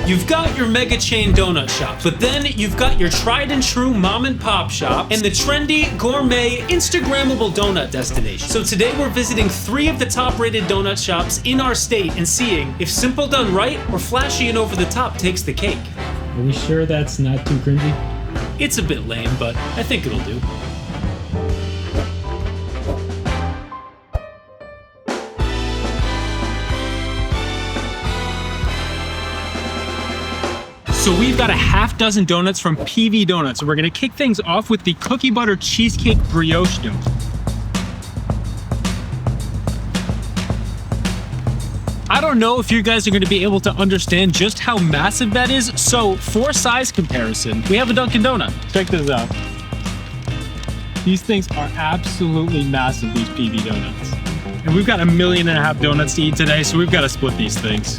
You've got your mega chain donut shops, but then you've got your tried and true mom and pop shops and the trendy, gourmet, Instagrammable donut destination. So today we're visiting 3 of the top rated donut shops in our state and seeing if simple done right or flashy and over the top takes the cake. Are we sure that's not too cringy? It's a bit lame, but I think it'll do. So we've got a half dozen donuts from PVDonuts. We're gonna kick things off with the cookie butter cheesecake brioche donut. I don't know if you guys are gonna be able to understand just how massive that is. So for size comparison, we have a Dunkin' Donut. Check this out. These things are absolutely massive, these PVDonuts. And we've got 1.5 million donuts to eat today, so we've gotta split these things.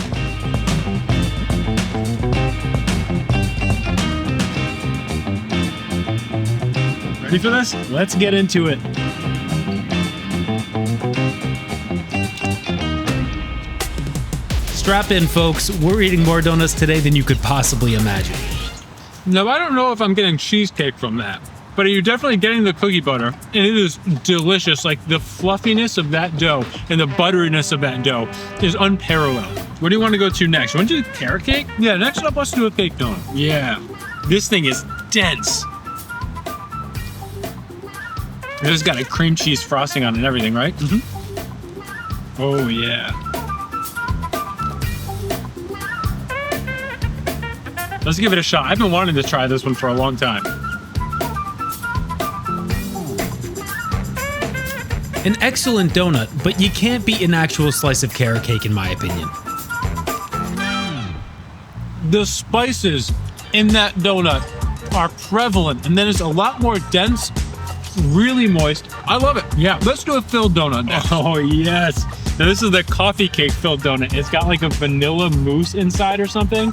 Ready for this? Let's get into it. Strap in, folks. We're eating more donuts today than you could possibly imagine. Now, I don't know if I'm getting cheesecake from that, but you're definitely getting the cookie butter, and it is delicious. Like, the fluffiness of that dough and the butteriness of that dough is unparalleled. What do you want to go to next? You want to do the carrot cake? Yeah, next up, let's do a cake donut. Yeah, this thing is dense. This has got a cream cheese frosting on it and everything, right? Mm-hmm. Oh, yeah. Let's give it a shot. I've been wanting to try this one for a long time. An excellent donut, but you can't beat an actual slice of carrot cake in my opinion. The spices in that donut are prevalent, and then it's a lot more dense, really moist. I love it. Yeah, let's do a filled donut now. Oh, yes. Now, this is the coffee cake filled donut. It's got like a vanilla mousse inside or something.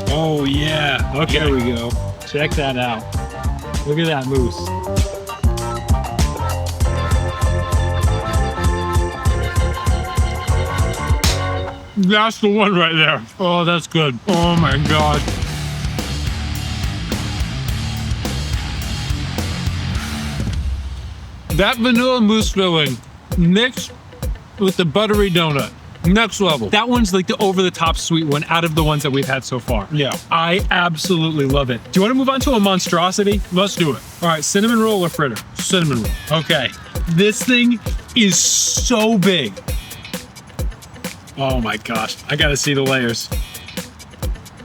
Oh, yeah. Okay, there we go. Check that out. Look at that mousse. That's the one right there. Oh, that's good. Oh, my God. That vanilla mousse filling mixed with the buttery donut. Next level. That one's like the over-the-top sweet one out of the ones that we've had so far. Yeah. I absolutely love it. Do you want to move on to a monstrosity? Let's do it. All right, cinnamon roll or fritter? Cinnamon roll. Okay. This thing is so big. Oh my gosh. I gotta see the layers.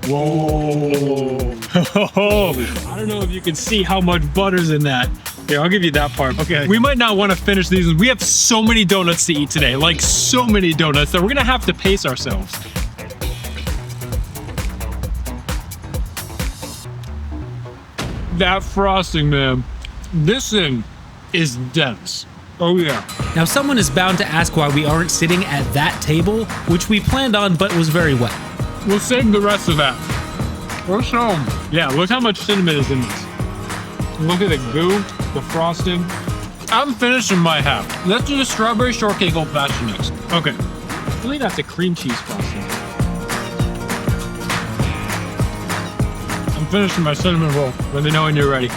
Whoa. I don't know if you can see how much butter's in that. Here, I'll give you that part. Okay. We might not want to finish these. We have so many donuts to eat today, like so many donuts that we're gonna have to pace ourselves. That frosting, man. This thing is dense. Oh yeah. Now someone is bound to ask why we aren't sitting at that table, which we planned on but was very wet. We'll save the rest of that. Where's home? Yeah, look how much cinnamon is in this. Look at the goo, the frosting. I'm finishing my half. Let's do the strawberry shortcake old fashioned next. Okay. I believe that's a cream cheese frosting. I'm finishing my cinnamon roll. Let me know when you're ready.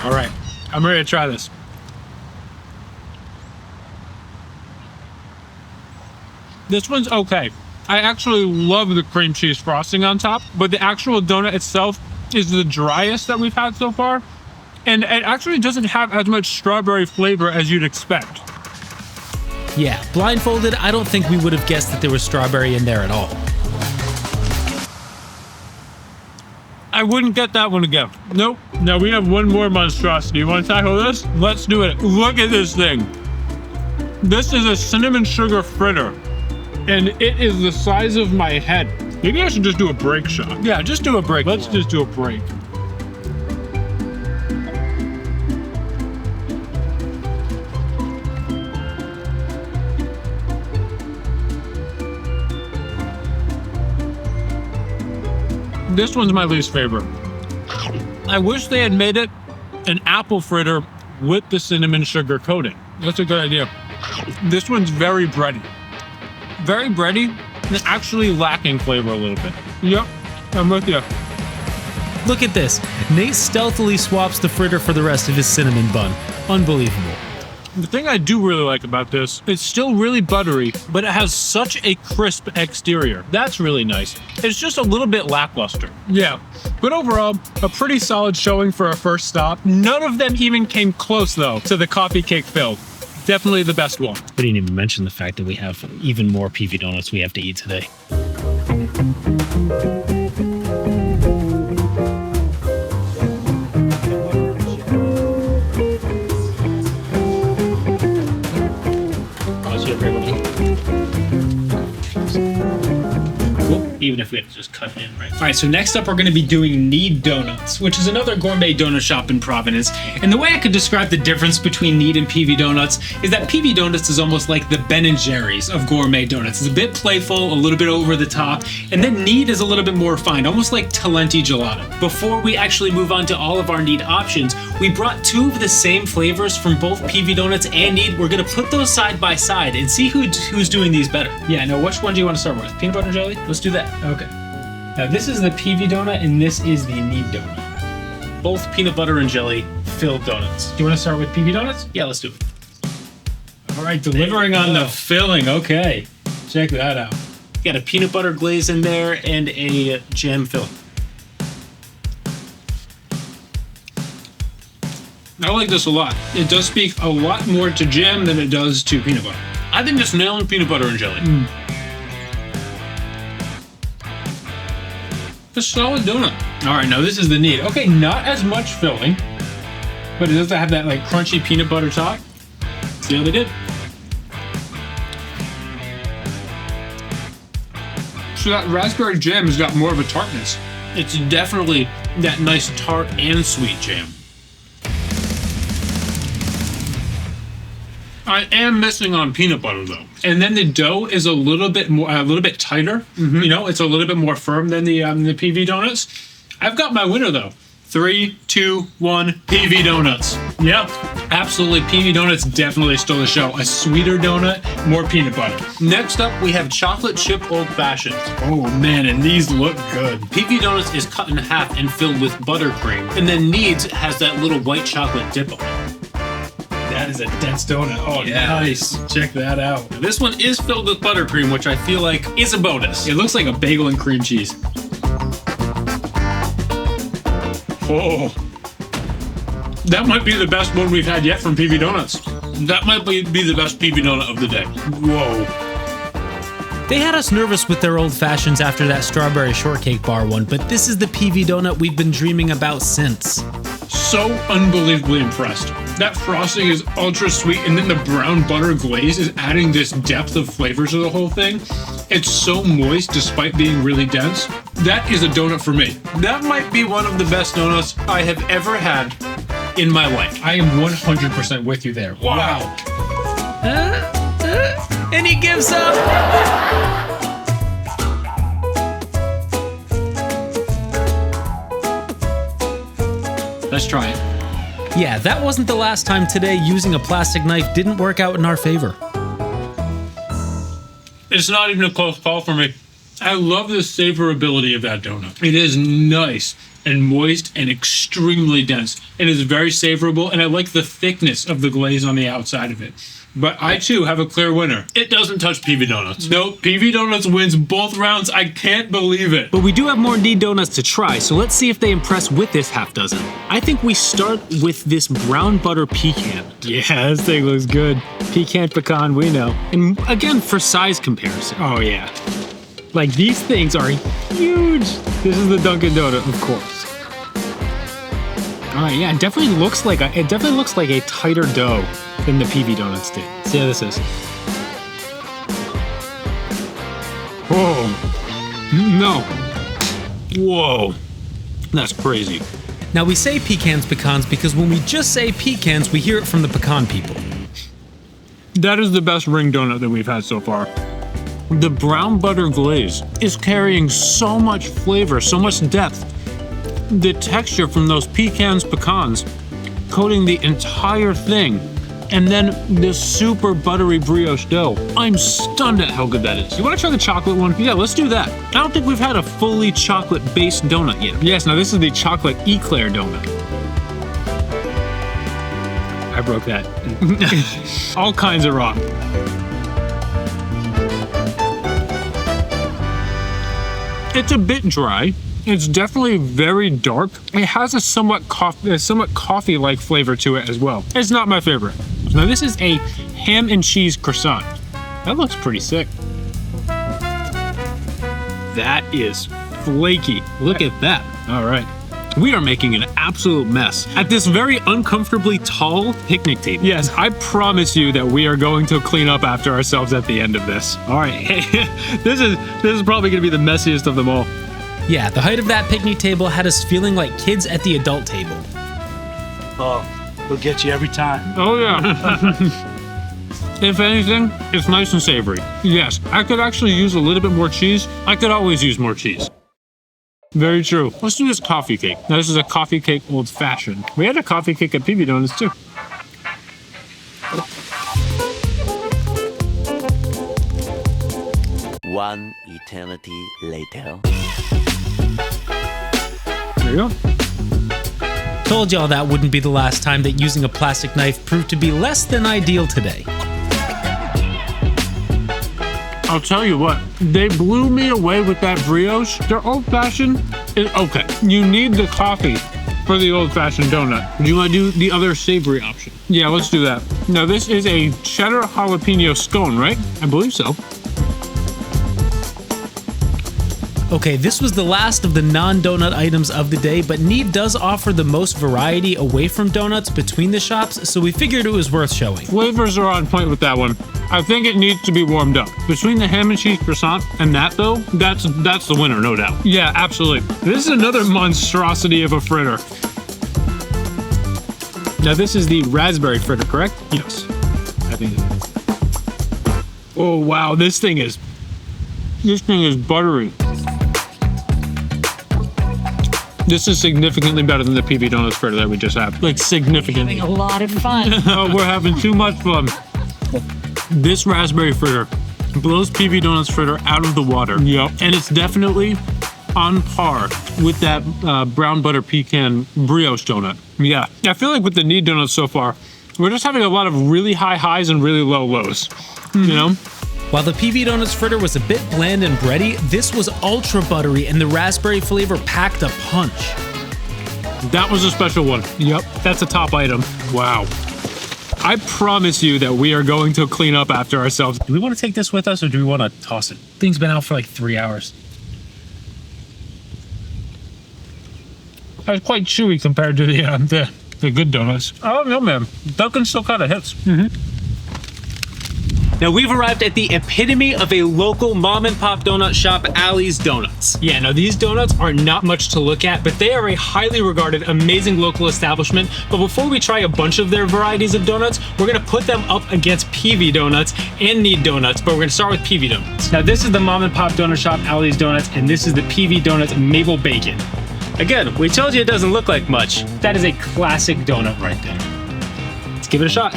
All right, I'm ready to try this. This one's okay. I actually love the cream cheese frosting on top, but the actual donut itself is the driest that we've had so far. And it actually doesn't have as much strawberry flavor as you'd expect. Yeah, blindfolded, I don't think we would have guessed that there was strawberry in there at all. I wouldn't get that one again. Nope. Now we have one more monstrosity. You want to tackle this? Let's do it. Look at this thing. This is a cinnamon sugar fritter, and it is the size of my head. Maybe I should just do a break shot. Yeah, just do a break. Let's just do a break. This one's my least favorite. I wish they had made it an apple fritter with the cinnamon sugar coating. That's a good idea. This one's very bready. Very bready and actually lacking flavor a little bit. Yep, I'm with you. Look at this. Nate stealthily swaps the fritter for the rest of his cinnamon bun. Unbelievable. The thing I do really like about this, it's still really buttery, but it has such a crisp exterior. That's really nice. It's just a little bit lackluster. Yeah, but overall, a pretty solid showing for a first stop. None of them even came close, though, to the coffee cake filled. Definitely the best one. We didn't even mention the fact that we have even more PVDonuts we have to eat today. Even if we have to just cut it in, right? All right, so next up we're going to be doing Knead Doughnuts, which is another gourmet donut shop in Providence. And the way I could describe the difference between Knead and PVDonuts is that PVDonuts is almost like the Ben and Jerry's of gourmet donuts. It's a bit playful, a little bit over the top, and then Knead is a little bit more refined, almost like Talenti gelato. Before we actually move on to all of our Knead options, we brought two of the same flavors from both PVDonuts and Knead. We're going to put those side by side and see who's doing these better. Yeah, now which one do you want to start with? Peanut butter and jelly? Let's do that. Okay. Now this is the PV donut and this is the Knead donut. Both peanut butter and jelly filled donuts. Do you want to start with PV donuts? Yeah, let's do it. All right, delivering on the filling. Okay, check that out. Got a peanut butter glaze in there and a jam filling. I like this a lot. It does speak a lot more to jam than it does to peanut butter. I think it's nailing peanut butter and jelly. A solid donut. All right, now this is the Knead. Okay, not as much filling, but it does have that like crunchy peanut butter top. See how they did? So that raspberry jam has got more of a tartness. It's definitely that nice tart and sweet jam. I am missing on peanut butter though. And then the dough is a little bit more, a little bit tighter. You know, it's a little bit more firm than the PVDonuts. I've got my winner though. 3, 2, 1, PVDonuts. Yep, absolutely. PVDonuts definitely stole the show. A sweeter donut, more peanut butter. Next up, we have chocolate chip old fashions. Oh man, and these look good. PVDonuts is cut in half and filled with buttercream, and then Knead's has that little white chocolate dip on it. That is a dense donut. Oh, yeah. Nice. Check that out. Now, this one is filled with buttercream, which I feel like is a bonus. It looks like a bagel and cream cheese. Oh. That might be the best one we've had yet from PVDonuts. That might be the best PV donut of the day. Whoa. They had us nervous with their old fashions after that strawberry shortcake bar one, but this is the PV donut we've been dreaming about since. So unbelievably impressed. That frosting is ultra sweet, and then the brown butter glaze is adding this depth of flavor to the whole thing. It's so moist despite being really dense. That is a donut for me. That might be one of the best donuts I have ever had in my life. I am 100% with you there. Wow. And he gives up. Let's try it. Yeah, that wasn't the last time today using a plastic knife didn't work out in our favor. It's not even a close call for me. I love the savorability of that donut. It is nice and moist and extremely dense. It is very savorable, and I like the thickness of the glaze on the outside of it. But I, too, have a clear winner. It doesn't touch PVDonuts. Nope, PVDonuts wins both rounds. I can't believe it. But we do have more Knead Donuts to try, so let's see if they impress with this half dozen. I think we start with this brown butter pecan. Yeah, this thing looks good. Pecan pecan, we know. And again, for size comparison. Oh, yeah. Like, these things are huge. This is the Dunkin' Donut, of course. All right, yeah, it definitely looks like a tighter dough than the PVDonuts did. See how this is. Whoa. No. Whoa. That's crazy. Now we say pecans because when we just say pecans, we hear it from the pecan people. That is the best ring donut that we've had so far. The brown butter glaze is carrying so much flavor, so much depth. The texture from those pecans coating the entire thing And then this super buttery brioche dough. I'm stunned at how good that is. You want to try the chocolate one? Yeah, let's do that. I don't think we've had a fully chocolate-based donut yet. Yes, now this is the chocolate eclair donut. I broke that. All kinds of wrong. It's a bit dry. It's definitely very dark. It has a somewhat coffee-like flavor to it as well. It's not my favorite. Now this is a ham and cheese croissant. That looks pretty sick. That is flaky. Look at that. All right. We are making an absolute mess at this very uncomfortably tall picnic table. Yes, I promise you that we are going to clean up after ourselves at the end of this. All right, hey, this is probably gonna be the messiest of them all. Yeah, the height of that picnic table had us feeling like kids at the adult table. Oh, we'll get you every time. Oh yeah. If anything, it's nice and savory. Yes, I could actually use a little bit more cheese. I could always use more cheese. Very true. Let's do this coffee cake. Now, this is a coffee cake old fashioned. We had a coffee cake at PVDonuts too. One eternity later. There you go. Told y'all that wouldn't be the last time that using a plastic knife proved to be less than ideal today. I'll tell you what, they blew me away with that brioche. Their old-fashioned is okay. You need the coffee for the old-fashioned donut. Do you want to do the other savory option? Yeah, let's do that. Now, this is a cheddar jalapeno scone, right? I believe so. Okay, this was the last of the non-donut items of the day, but Knead does offer the most variety away from donuts between the shops, so we figured it was worth showing. Flavors are on point with that one. I think it needs to be warmed up. Between the ham and cheese croissant and that though, that's the winner, no doubt. Yeah, absolutely. This is another monstrosity of a fritter. Now this is the raspberry fritter, correct? Yes. I think it is. Oh wow, this thing is buttery. This is significantly better than the PVDonuts fritter that we just had. Like significantly. Having a lot of fun. Oh, we're having too much fun. This raspberry fritter blows PVDonuts fritter out of the water. Yep. And it's definitely on par with that brown butter pecan brioche donut. Yeah. I feel like with the Knead Donuts so far, we're just having a lot of really high highs and really low lows. You know? While the PVDonuts fritter was a bit bland and bready, this was ultra buttery and the raspberry flavor packed a punch. That was a special one. Yep. That's a top item. Wow. I promise you that we are going to clean up after ourselves. Do we want to take this with us or do we want to toss it? Thing's been out for like 3 hours. It's quite chewy compared to the good donuts. Oh no, man. Dunkin' still kind of hits. Now we've arrived at the epitome of a local mom and pop donut shop, Allie's Donuts. Yeah, now these donuts are not much to look at, but they are a highly regarded, amazing local establishment. But before we try a bunch of their varieties of donuts, we're gonna put them up against PVDonuts and Knead Doughnuts, but we're gonna start with PVDonuts. Now this is the mom and pop donut shop, Allie's Donuts, and this is the PVDonuts Maple Bacon. Again, we told you it doesn't look like much. That is a classic donut right there. Let's give it a shot.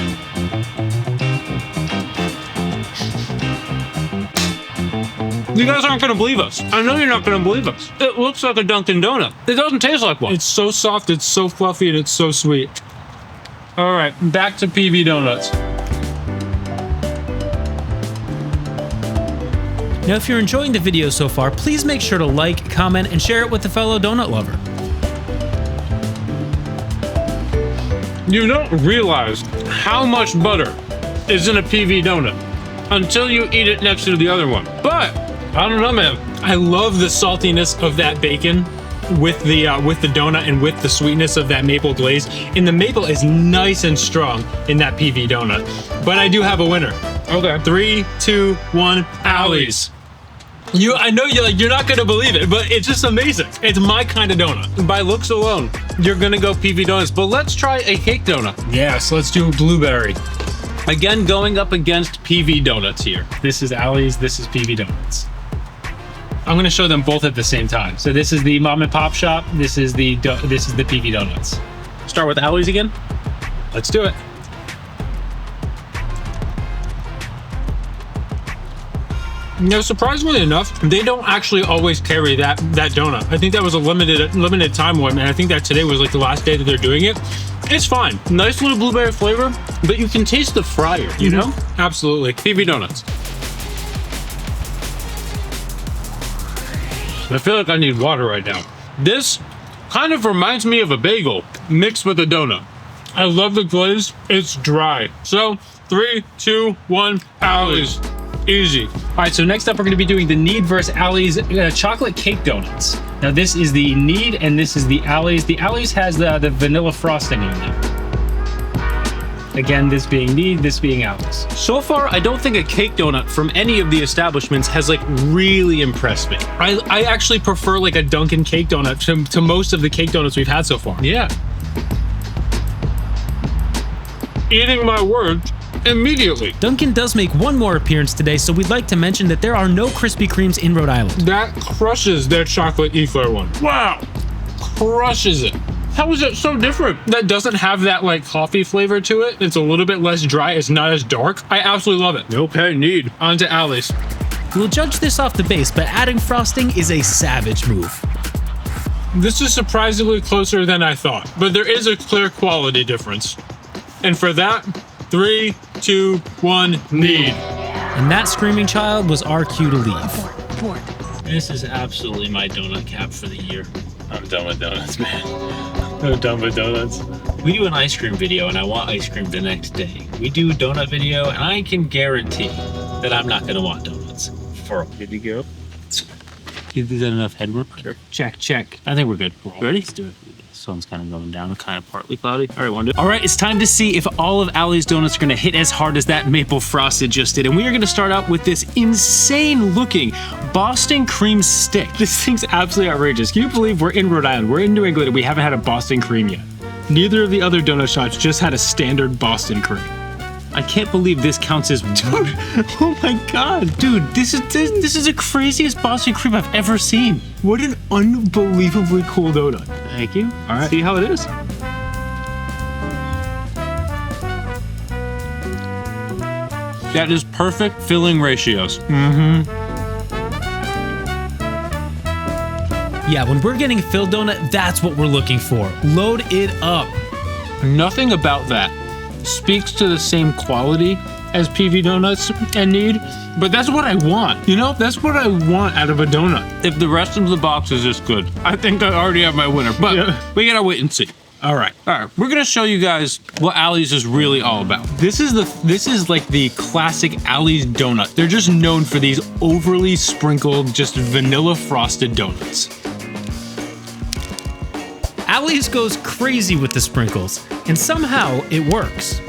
You guys aren't gonna believe us. I know you're not gonna believe us. It looks like a Dunkin' Donut. It doesn't taste like one. It's so soft, it's so fluffy, and it's so sweet. All right, back to PVDonuts. Now if you're enjoying the video so far, please make sure to like, comment, and share it with a fellow donut lover. You don't realize how much butter is in a PV donut until you eat it next to the other one. But I don't know, man. I love the saltiness of that bacon with the donut and with the sweetness of that maple glaze. And the maple is nice and strong in that PV donut. But I do have a winner. Okay. 3, 2, 1, Allie's. I know you're not gonna believe it, but it's just amazing. It's my kind of donut. By looks alone, you're gonna go PVDonuts, but let's try a cake donut. Yes, let's do blueberry. Again, going up against PVDonuts here. This is Allie's, this is PVDonuts. I'm gonna show them both at the same time. So this is the mom and pop shop, this is the PVDonuts. Start with Allie's again? Let's do it. Now, surprisingly enough, they don't actually always carry that donut. I think that was a limited time one, and I think that today was like the last day that they're doing it. It's fine. Nice little blueberry flavor, but you can taste the fryer, you know? Absolutely. PVDonuts. I feel like I need water right now. This kind of reminds me of a bagel mixed with a donut. I love the glaze. It's dry. So 3, 2, 1, Allie's. Easy. All right, so next up we're going to be doing the Knead versus Allie's chocolate cake donuts. Now this is the Knead and this is the Allie's. The Allie's has the vanilla frosting on them. Again, this being Knead, this being Allie's. So far, I don't think a cake donut from any of the establishments has like really impressed me. I actually prefer like a Dunkin' cake donut to most of the cake donuts we've had so far. Yeah. Eating my words immediately. Dunkin' does make one more appearance today, so we'd like to mention that there are no Krispy Kremes in Rhode Island. That crushes their chocolate eclair one. Wow. Crushes it. How is it so different? That doesn't have that like coffee flavor to it. It's a little bit less dry. It's not as dark. I absolutely love it. Okay, Knead. On to Allie's. We'll judge this off the base, but adding frosting is a savage move. This is surprisingly closer than I thought, but there is a clear quality difference. And for that, 3, 2, 1, Knead. And that screaming child was our cue to leave. This is absolutely my donut cap for the year. I'm done with donuts, man. I'm done with donuts. We do an ice cream video and I want ice cream the next day. We do a donut video and I can guarantee that I'm not gonna want donuts for a while. Good to go. Is that enough headroom? Sure. Check. I think we're good. Ready? Let's do it. Sun's kind of going down, kind of partly cloudy. All right, want to do it? All right, it's time to see if all of Allie's donuts are gonna hit as hard as that maple frosted just did. And we are gonna start out with this insane looking Boston cream stick. This thing's absolutely outrageous. Can you believe we're in Rhode Island? We're in New England and we haven't had a Boston cream yet. Neither of the other donut shops just had a standard Boston cream. I can't believe this counts as dude. Oh my god, dude! This is the craziest Boston cream I've ever seen. What an unbelievably cool donut. Thank you. All right, see how it is. That is perfect filling ratios. Yeah, when we're getting a filled donut, that's what we're looking for. Load it up. Nothing about that speaks to the same quality as PVDonuts and Knead, but that's what I want. You know, that's what I want out of a donut. If the rest of the box is this good, I think I already have my winner, but we gotta wait and see. All right, we're gonna show you guys what Allie's is really all about. This is like the classic Allie's donut. They're just known for these overly sprinkled, just vanilla frosted donuts. Allie's goes crazy with the sprinkles, and somehow it works.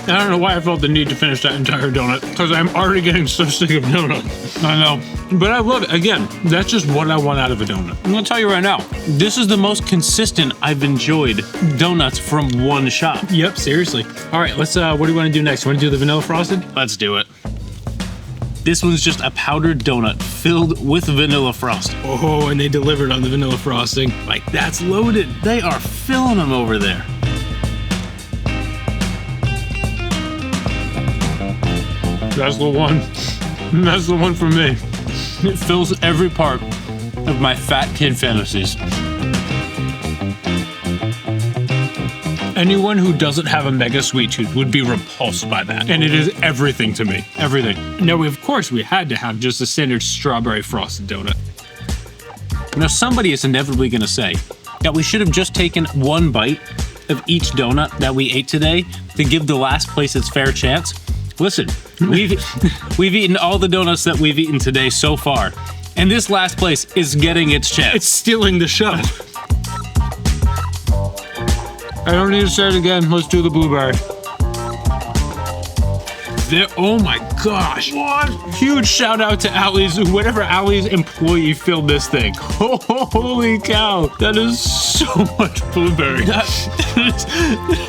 I don't know why I felt the need to finish that entire donut, because I'm already getting so sick of donuts. I know, but I love it. Again, that's just what I want out of a donut. I'm gonna tell you right now, this is the most consistent I've enjoyed donuts from one shop. Yep, seriously. All right, let's, what do you want to do next? You want to do the vanilla frosted? Let's do it. This one's just a powdered donut filled with vanilla frosting. Oh, and they delivered on the vanilla frosting. Like, that's loaded. They are filling them over there. That's the one. That's the one for me. It fills every part of my fat kid fantasies. Anyone who doesn't have a mega sweet tooth would be repulsed by that. And it is everything to me. Everything. Now, of course, we had to have just a standard strawberry frosted donut. Now, somebody is inevitably going to say that we should have just taken one bite of each donut that we ate today to give the last place its fair chance. Listen, we've eaten all the donuts that we've eaten today so far, and this last place is getting its chance. It's stealing the show. I don't need to say it again. Let's do the blueberry. Oh my gosh. What? Huge shout out to Allie's, whatever Allie's employee filled this thing. Holy cow. That is so much blueberry. That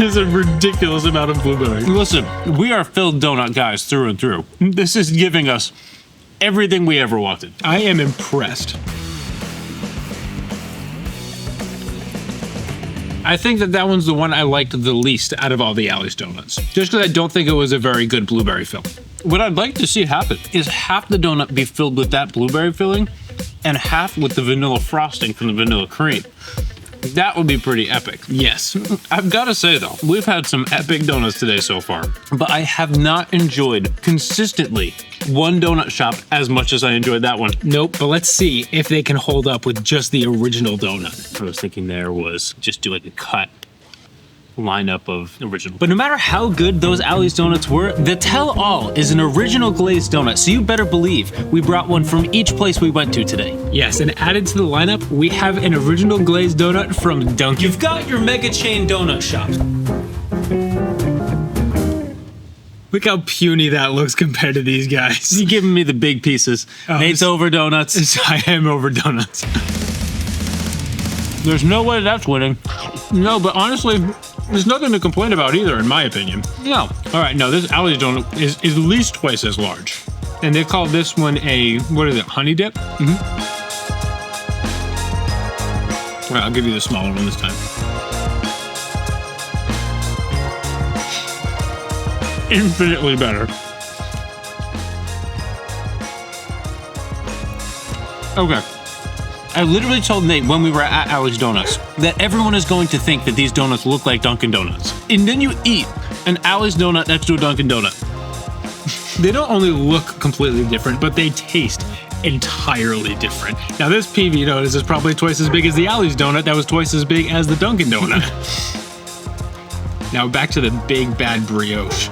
is a ridiculous amount of blueberry. Listen, we are filled donut guys through and through. This is giving us everything we ever wanted. I am impressed. I think that one's the one I liked the least out of all the Allie's donuts. Just because I don't think it was a very good blueberry fill. What I'd like to see happen is half the donut be filled with that blueberry filling and half with the vanilla frosting from the vanilla cream. That would be pretty epic. Yes. I've got to say though, we've had some epic donuts today so far, but I have not enjoyed consistently one donut shop as much as I enjoyed that one. Nope, but let's see if they can hold up with just the original donut. What I was thinking there was just do like a cut lineup of original. But no matter how good those Allie's donuts were, the tell-all is an original glazed donut, so you better believe we brought one from each place we went to today. Yes, and added to the lineup, we have an original glazed donut from Dunkin'. You've got your mega chain donut shops. Look how puny that looks compared to these guys. You're giving me the big pieces. Nate's over donuts. I am over donuts. There's no way that's winning. No, but honestly, there's nothing to complain about either, in my opinion. No. All right, no, this Allie's donut is at least twice as large. And they call this one a, what is it, honey dip? Mm-hmm. All right, I'll give you the smaller one this time. Infinitely better. Okay. I literally told Nate when we were at Allie's Donuts that everyone is going to think that these donuts look like Dunkin' Donuts. And then you eat an Allie's donut next to a Dunkin' Donut. They don't only look completely different, but they taste entirely different. Now this PVDonuts is probably twice as big as the Allie's donut that was twice as big as the Dunkin' Donut. Now back to the big bad brioche.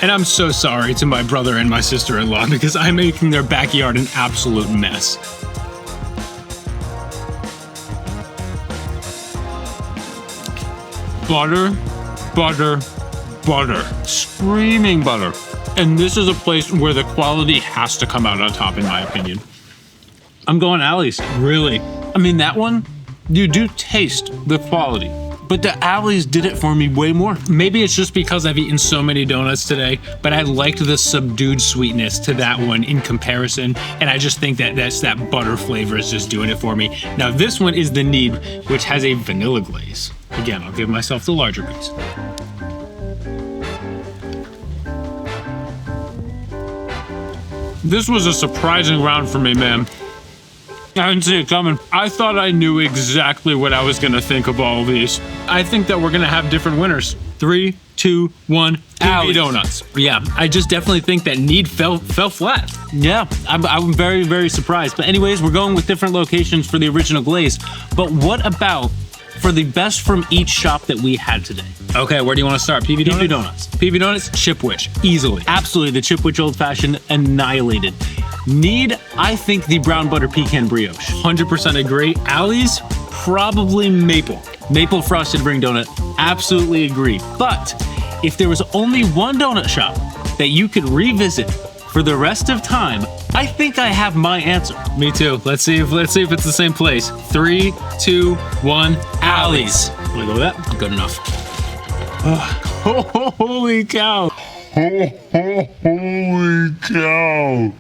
And I'm so sorry to my brother and my sister-in-law because I'm making their backyard an absolute mess. Butter, butter, butter. Screaming butter. And this is a place where the quality has to come out on top, in my opinion. I'm going Allie's. Really? I mean, that one, you do taste the quality. But the Allie's did it for me way more. Maybe it's just because I've eaten so many donuts today, but I liked the subdued sweetness to that one in comparison. And I just think that that butter flavor is just doing it for me. Now this one is the Knead, which has a vanilla glaze. Again, I'll give myself the larger piece. This was a surprising round for me, man. I didn't see it coming. I thought I knew exactly what I was gonna think of all of these. I think that we're gonna have different winners. 3, 2, 1, PVDonuts. Yeah, I just definitely think that Knead fell flat. Yeah, I'm very, very surprised. But anyways, we're going with different locations for the original glaze. But what about for the best from each shop that we had today? Okay, where do you want to start? PVDonuts? PVDonuts. PVDonuts, Chipwich, easily. Absolutely, the Chipwich Old Fashioned annihilated. Knead, I think the brown butter pecan brioche. 100% agree. Allie's, probably maple. Maple frosted ring donut, absolutely agree. But if there was only one donut shop that you could revisit for the rest of time, I think I have my answer. Me too. Let's see if it's the same place. 3, 2, 1, Allie's. Want to go with that? Good enough. Holy cow. Holy cow.